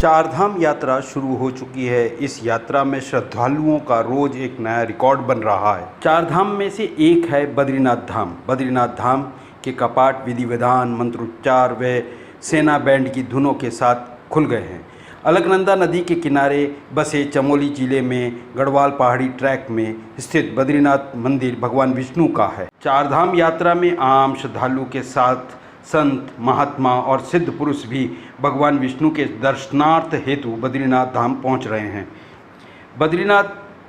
चारधाम यात्रा शुरू हो चुकी है। इस यात्रा में श्रद्धालुओं का रोज एक नया रिकॉर्ड बन रहा है। चारधाम में से एक है बद्रीनाथ धाम। बद्रीनाथ धाम के कपाट विधि विधान, मंत्रोच्चार व सेना बैंड की धुनों के साथ खुल गए हैं। अलकनंदा नदी के किनारे बसे चमोली जिले में गढ़वाल पहाड़ी ट्रैक में स्थित बद्रीनाथ मंदिर भगवान विष्णु का है। चारधाम यात्रा में आम श्रद्धालु के साथ संत, महात्मा और सिद्ध पुरुष भी भगवान विष्णु के दर्शनार्थ हेतु बद्रीनाथ धाम पहुंच रहे हैं। बद्रीनाथ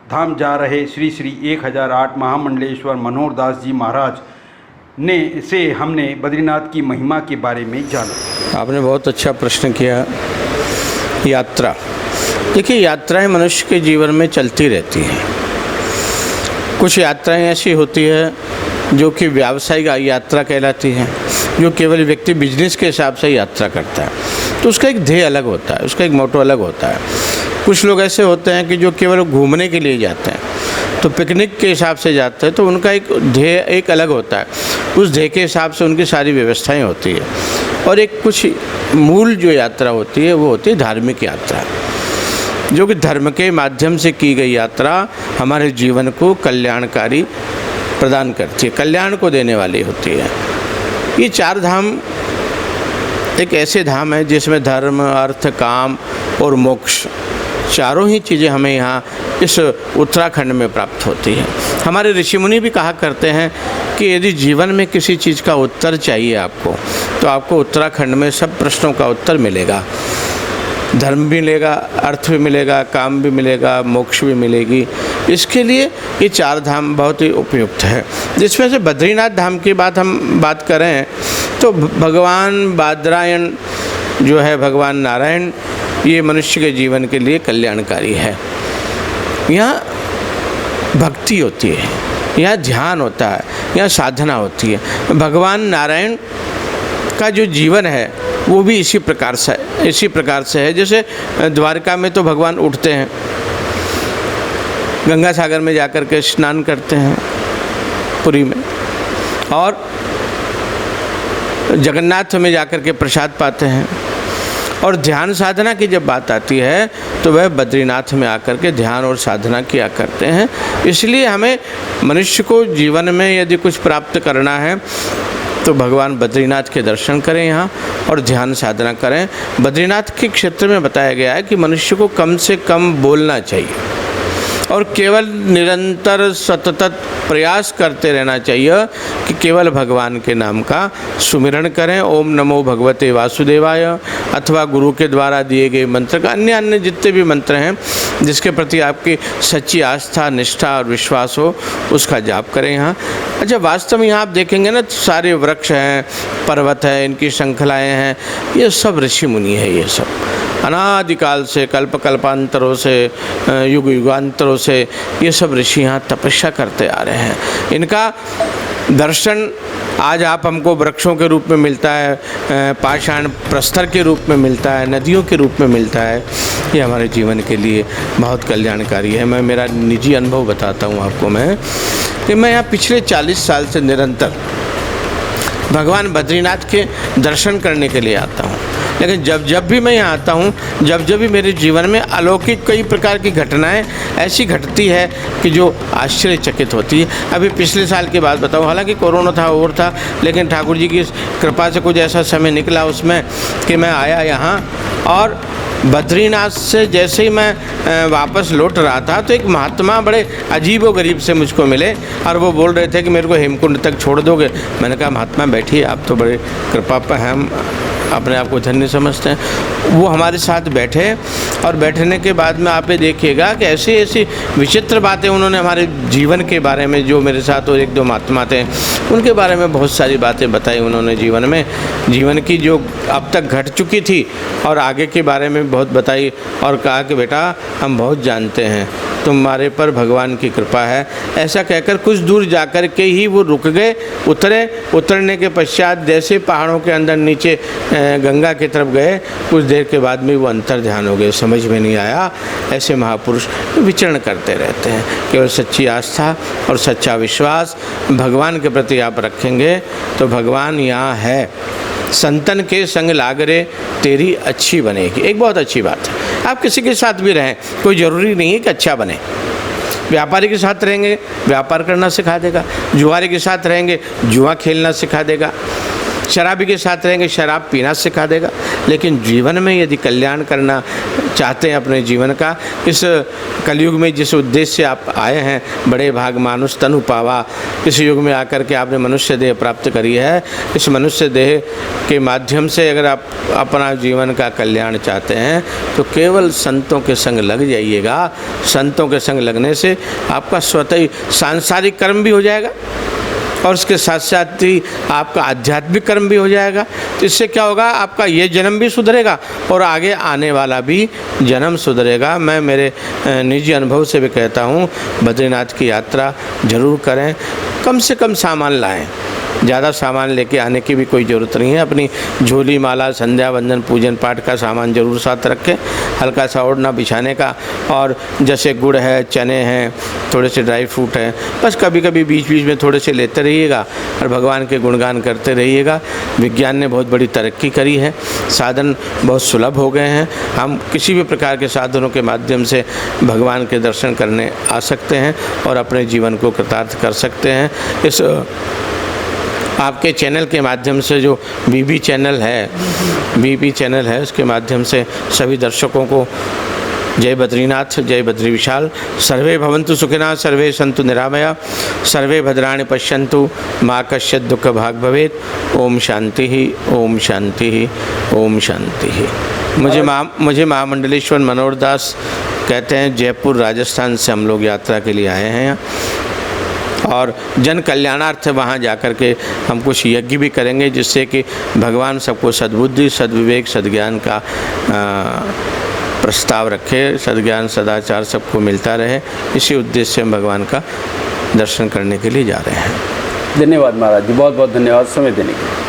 धाम जा रहे श्री श्री 1008 महामंडलेश्वर मनोहर दास जी महाराज से हमने बद्रीनाथ की महिमा के बारे में जाना। आपने बहुत अच्छा प्रश्न किया। यात्रा, देखिए, यात्राएं मनुष्य के जीवन में चलती रहती हैं। कुछ यात्राएं ऐसी होती है जो कि व्यावसायिक यात्रा कहलाती हैं, जो केवल व्यक्ति बिजनेस के हिसाब से यात्रा करता है, तो उसका एक ध्येय अलग होता है, उसका एक मोटो अलग होता है। कुछ लोग ऐसे होते हैं कि जो केवल घूमने के लिए जाते हैं, तो पिकनिक के हिसाब से जाते हैं, तो उनका एक ध्येय एक अलग होता है। उस ध्येय के हिसाब से उनकी सारी व्यवस्थाएं होती है। और एक कुछ मूल जो यात्रा होती है वो होती है धार्मिक यात्रा, जो कि धर्म के माध्यम से की गई यात्रा हमारे जीवन को कल्याणकारी प्रदान करती है, कल्याण को देने वाली होती है। ये चार धाम एक ऐसे धाम है जिसमें धर्म, अर्थ, काम और मोक्ष चारों ही चीज़ें हमें यहाँ इस उत्तराखंड में प्राप्त होती हैं। हमारे ऋषि मुनि भी कहा करते हैं कि यदि जीवन में किसी चीज़ का उत्तर चाहिए आपको, तो आपको उत्तराखंड में सब प्रश्नों का उत्तर मिलेगा। धर्म भी मिलेगा, अर्थ भी मिलेगा, काम भी मिलेगा, मोक्ष भी मिलेगी। इसके लिए ये चार धाम बहुत ही उपयुक्त है। जिसमें से बद्रीनाथ धाम की हम बात करें तो भगवान बादरायण जो है, भगवान नारायण, ये मनुष्य के जीवन के लिए कल्याणकारी है। यहाँ भक्ति होती है, यहाँ ध्यान होता है, यहाँ साधना होती है। भगवान नारायण का जो जीवन है वो भी इसी प्रकार से है। जैसे द्वारका में तो भगवान उठते हैं, गंगा सागर में जाकर के स्नान करते हैं पुरी में, और जगन्नाथ में जाकर के प्रसाद पाते हैं। और ध्यान साधना की जब बात आती है तो वह बद्रीनाथ में आकर के ध्यान और साधना किया करते हैं। इसलिए हमें मनुष्य को जीवन में यदि कुछ प्राप्त करना है तो भगवान बद्रीनाथ के दर्शन करें यहाँ और ध्यान साधना करें। बद्रीनाथ के क्षेत्र में बताया गया है कि मनुष्य को कम से कम बोलना चाहिए और केवल निरंतर सतत प्रयास करते रहना चाहिए कि केवल भगवान के नाम का सुमिरन करें। ओम नमो भगवते वासुदेवाय, अथवा गुरु के द्वारा दिए गए मंत्र का अन्य जितने भी मंत्र हैं जिसके प्रति आपकी सच्ची आस्था, निष्ठा और विश्वास हो, उसका जाप करें यहाँ। अच्छा, वास्तव में यहाँ आप देखेंगे ना, सारे वृक्ष हैं, पर्वत है, इनकी श्रृंखलाएँ हैं, ये सब ऋषि मुनि है। ये सब अनादिकाल से, कल्प कल्पांतरों से, युग युगांतरों से ये सब ऋषि यहाँ तपस्या करते आ रहे हैं। इनका दर्शन आज आप हमको वृक्षों के रूप में मिलता है, पाषाण प्रस्तर के रूप में मिलता है, नदियों के रूप में मिलता है। ये हमारे जीवन के लिए बहुत कल्याणकारी है। मैं मेरा निजी अनुभव बताता हूँ आपको कि मैं यहाँ पिछले 40 साल से निरंतर भगवान बद्रीनाथ के दर्शन करने के लिए आता हूँ। लेकिन जब भी मैं यहाँ आता हूँ, जब भी मेरे जीवन में अलौकिक कई प्रकार की घटनाएं ऐसी घटती है कि जो आश्चर्यचकित होती है। अभी पिछले साल की बात बताऊँ, हालांकि कोरोना था और था, लेकिन ठाकुर जी की कृपा से कुछ ऐसा समय निकला उसमें कि मैं आया यहाँ, और बद्रीनाथ से जैसे ही मैं वापस लौट रहा था तो एक महात्मा बड़े अजीब व गरीब से मुझको मिले और वो बोल रहे थे कि मेरे को हेमकुंड तक छोड़ दोगे। मैंने कहा, महात्मा बैठिए, आप तो बड़े कृपा पर हैं, हम अपने आप को धन्य समझते हैं। वो हमारे साथ बैठे और बैठने के बाद में आप ये देखिएगा कि ऐसी ऐसी विचित्र बातें उन्होंने हमारे जीवन के बारे में, जो मेरे साथ और एक दो महात्मा थे उनके बारे में बहुत सारी बातें बताई उन्होंने जीवन की जो अब तक घट चुकी थी और आगे के बारे में बहुत बताई, और कहा कि बेटा हम बहुत जानते हैं, तुम्हारे पर भगवान की कृपा है। ऐसा कहकर कुछ दूर जाकर के ही वो रुक गए, उतरने के पश्चात जैसे पहाड़ों के अंदर नीचे गंगा की तरफ गए, कुछ देर के बाद में वो अंतर ध्यान हो गए, समझ में नहीं आया। ऐसे महापुरुष विचरण करते रहते हैं। केवल सच्ची आस्था और सच्चा विश्वास भगवान के प्रति आप रखेंगे तो भगवान यहाँ है। संतन के संग लागरे तेरी अच्छी बनेगी। एक बहुत अच्छी बात है, आप किसी के साथ भी रहें, कोई ज़रूरी नहीं है कि अच्छा बने। व्यापारी के साथ रहेंगे, व्यापार करना सिखा देगा। जुआरी के साथ रहेंगे, जुआ खेलना सिखा देगा। शराबी के साथ रहेंगे, शराब पीना सिखा देगा। लेकिन जीवन में यदि कल्याण करना चाहते हैं अपने जीवन का, इस कलयुग में जिस उद्देश्य से आप आए हैं, बड़े भाग मानुष तनु पावा, इस युग में आकर के आपने मनुष्य देह प्राप्त करी है। इस मनुष्य देह के माध्यम से अगर आप अपना जीवन का कल्याण चाहते हैं तो केवल संतों के संग लग जाइएगा। संतों के संग लगने से आपका स्वतः ही सांसारिक कर्म भी हो जाएगा और उसके साथ साथ ही आपका आध्यात्मिक कर्म भी हो जाएगा। तो इससे क्या होगा, आपका ये जन्म भी सुधरेगा और आगे आने वाला भी जन्म सुधरेगा। मैं मेरे निजी अनुभव से भी कहता हूँ, बद्रीनाथ की यात्रा जरूर करें। कम से कम सामान लाएं, ज़्यादा सामान लेके आने की भी कोई ज़रूरत नहीं है। अपनी झोली, माला, संध्या वंदन, पूजन पाठ का सामान जरूर साथ रखें, हल्का सा ओढ़ना बिछाने का, और जैसे गुड़ है, चने हैं, थोड़े से ड्राई फ्रूट है, बस कभी कभी बीच बीच में थोड़े से लेते रहिएगा और भगवान के गुणगान करते रहिएगा। विज्ञान ने बहुत बड़ी तरक्की करी है, साधन बहुत सुलभ हो गए हैं। हम किसी भी प्रकार के साधनों के माध्यम से भगवान के दर्शन करने आ सकते हैं और अपने जीवन को कृतार्थ कर सकते हैं। इस आपके चैनल के माध्यम से, जो बीबी चैनल है, उसके माध्यम से सभी दर्शकों को जय बद्रीनाथ, जय बद्री विशाल। सर्वे भवन्तु सुखिनः, सर्वे सन्तु निरामया, सर्वे भद्राणि पश्यन्तु, मा कश्चित् दुःख भाग् भवेत्। ओम शांति ही, ओम शांति ही, ओम शांति ही। मुझे महामंडलेश्वर मनोहर दास कहते हैं। जयपुर राजस्थान से हम लोग यात्रा के लिए आए हैं और जन कल्याणार्थ वहाँ जाकर के हम कुछ यज्ञ भी करेंगे, जिससे कि भगवान सबको सद्बुद्धि, सद्विवेक, सद्ज्ञान का प्रस्ताव रखे, सद्ज्ञान सदाचार सबको मिलता रहे। इसी उद्देश्य से हम भगवान का दर्शन करने के लिए जा रहे हैं। धन्यवाद महाराज जी, बहुत बहुत धन्यवाद समय देने के लिए।